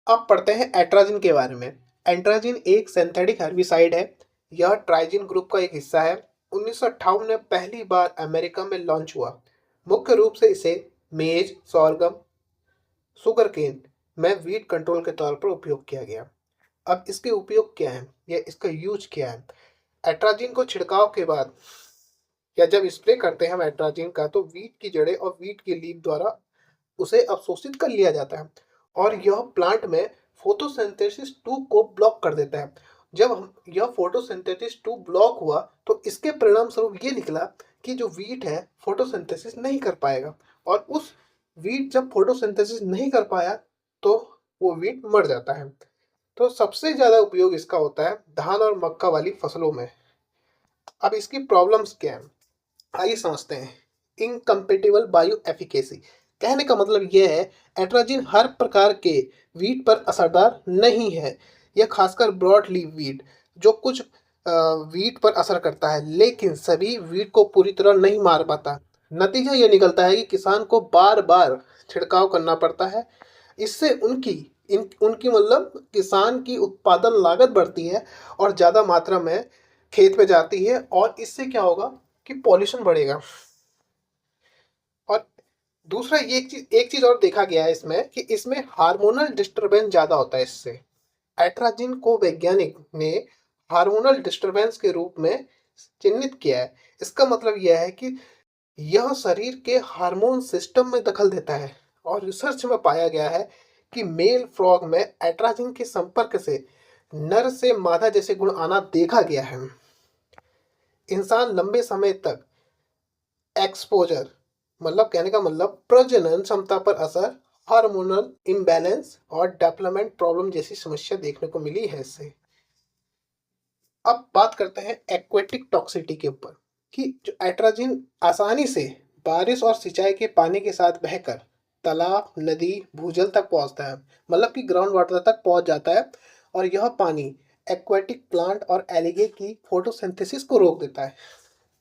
अब पढ़ते हैं एट्राजिन के बारे में। एट्राजिन एक सिंथेटिक हर्बिसाइड है। यह ट्राइजिन ग्रुप का एक हिस्सा है। 1958 में पहली बार अमेरिका में लॉन्च हुआ। मुख्य रूप से इसे मेज, सोरगम, सुगरकेन में वीट कंट्रोल के तौर पर उपयोग किया गया। अब इसके उपयोग क्या है या इसका यूज क्या है? एट्राजिन को छिड़काव के बाद या जब स्प्रे करते हैं हम एट्राजिन का, तो वीट की जड़ें और वीट की लीफ द्वारा उसे अवशोषित कर लिया जाता है और यह प्लांट में फोटोसिंथेसिस 2 को ब्लॉक कर देता है। जब यह फोटोसिंथेसिस 2 ब्लॉक हुआ तो इसके परिणाम स्वरूप ये निकला कि जो वीट है फोटोसिंथेसिस नहीं कर पाएगा, और उस वीट जब फोटोसिंथेसिस नहीं कर पाया तो वो वीट मर जाता है। तो सबसे ज़्यादा उपयोग इसका होता है धान और मक्का वाली फसलों में। अब इसकी प्रॉब्लम्स क्या है, आइए समझते हैं। इनकम्पेटिबल बायो एफिकेसी, कहने का मतलब यह है एट्राजिन हर प्रकार के वीट पर असरदार नहीं है। यह खासकर ब्रॉड लीफ वीट जो कुछ वीट पर असर करता है, लेकिन सभी वीट को पूरी तरह नहीं मार पाता। नतीजा यह निकलता है कि किसान को बार बार छिड़काव करना पड़ता है। इससे उनकी मतलब किसान की उत्पादन लागत बढ़ती है और ज़्यादा मात्रा में खेत में जाती है, और इससे क्या होगा कि पॉल्यूशन बढ़ेगा। और दूसरा ये एक चीज और देखा गया है इसमें कि इसमें हार्मोनल डिस्टरबेंस ज़्यादा होता है। इससे एट्राजिन को वैज्ञानिक ने हार्मोनल डिस्टरबेंस के रूप में चिन्हित किया है। इसका मतलब यह है कि यह शरीर के हार्मोन सिस्टम में दखल देता है, और रिसर्च में पाया गया है कि मेल फ्रॉग में एट्राजिन के संपर्क से नर से मादा जैसे गुण आना देखा गया है। इंसान लंबे समय तक एक्सपोजर, मतलब कहने का मतलब प्रजनन क्षमता पर असर, हार्मोनल इम्बैलेंस और डेवलपमेंट प्रॉब्लम जैसी समस्या देखने को मिली है इससे। अब बात करते हैं एक्वेटिक टॉक्सिटी के ऊपर कि जो एट्राजिन आसानी से बारिश और सिंचाई के पानी के साथ बहकर तालाब, नदी, भूजल तक पहुंचता है, मतलब कि ग्राउंड वाटर तक पहुंच जाता है, और यह पानी एक्वेटिक प्लांट और एलिगे की फोटोसिंथेसिस को रोक देता है।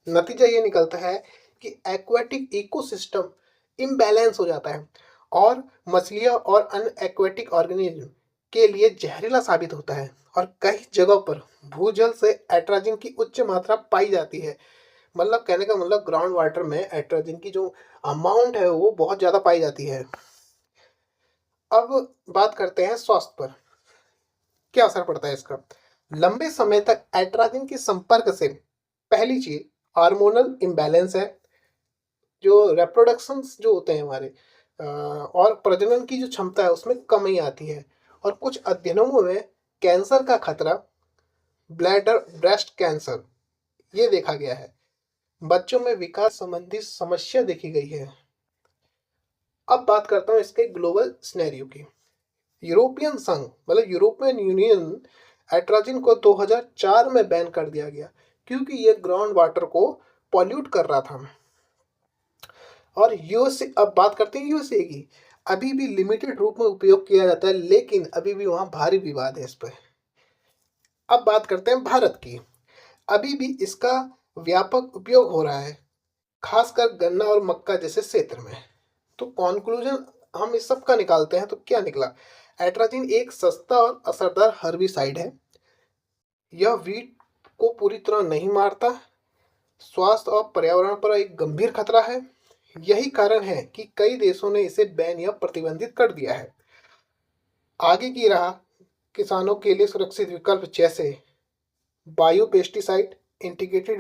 नतीजा ये निकलता है कि एक्वेटिक इकोसिस्टम इम्बैलेंस हो जाता है और मछलियाँ और अन्य एक्वेटिक ऑर्गेनिज्म के लिए जहरीला साबित होता है, और कई जगहों पर भूजल से एट्राजिन की उच्च मात्रा पाई जाती है। मतलब कहने का मतलब ग्राउंड वाटर में एट्राजिन की जो अमाउंट है वो बहुत ज़्यादा पाई जाती है। अब बात करते हैं स्वास्थ्य पर क्या असर पड़ता है इसका। लंबे समय तक एट्राजिन के संपर्क से पहली चीज हार्मोनल इम्बैलेंस है, जो रिप्रोडक्शन जो होते हैं हमारे और प्रजनन की जो क्षमता है उसमें कमी आती है, और कुछ अध्ययनों में कैंसर का खतरा, ब्लैडर ब्रेस्ट कैंसर, ये देखा गया है। बच्चों में विकास संबंधी समस्या देखी गई है। अब बात करता हूँ इसके ग्लोबल सिनेरियो की। यूरोपियन संघ मतलब यूरोपियन यूनियन एट्राजिन को 2004 में बैन कर दिया गया क्योंकि ये ग्राउंड वाटर को पॉल्यूट कर रहा था। और यूएसए, अब बात करते हैं यूएसए की, अभी भी लिमिटेड रूप में उपयोग किया जाता है, लेकिन अभी भी वहाँ भारी विवाद है इस पर। अब बात करते हैं भारत की। अभी भी इसका व्यापक उपयोग हो रहा है, खासकर गन्ना और मक्का जैसे क्षेत्र में। तो कॉन्क्लूजन हम इस सब का निकालते हैं तो क्या निकला, एट्राजिन एक सस्ता और असरदार हर्बिसाइड है। यह वीट को पूरी तरह नहीं मारता, स्वास्थ्य और पर्यावरण पर एक गंभीर खतरा है। यही कारण है कि कई देशों ने इसे बैन या प्रतिबंधित कर दिया है। आगे की राह किसानों के लिए सुरक्षित विकल्प जैसे बायो पेस्टिसाइड, इंटीग्रेटेड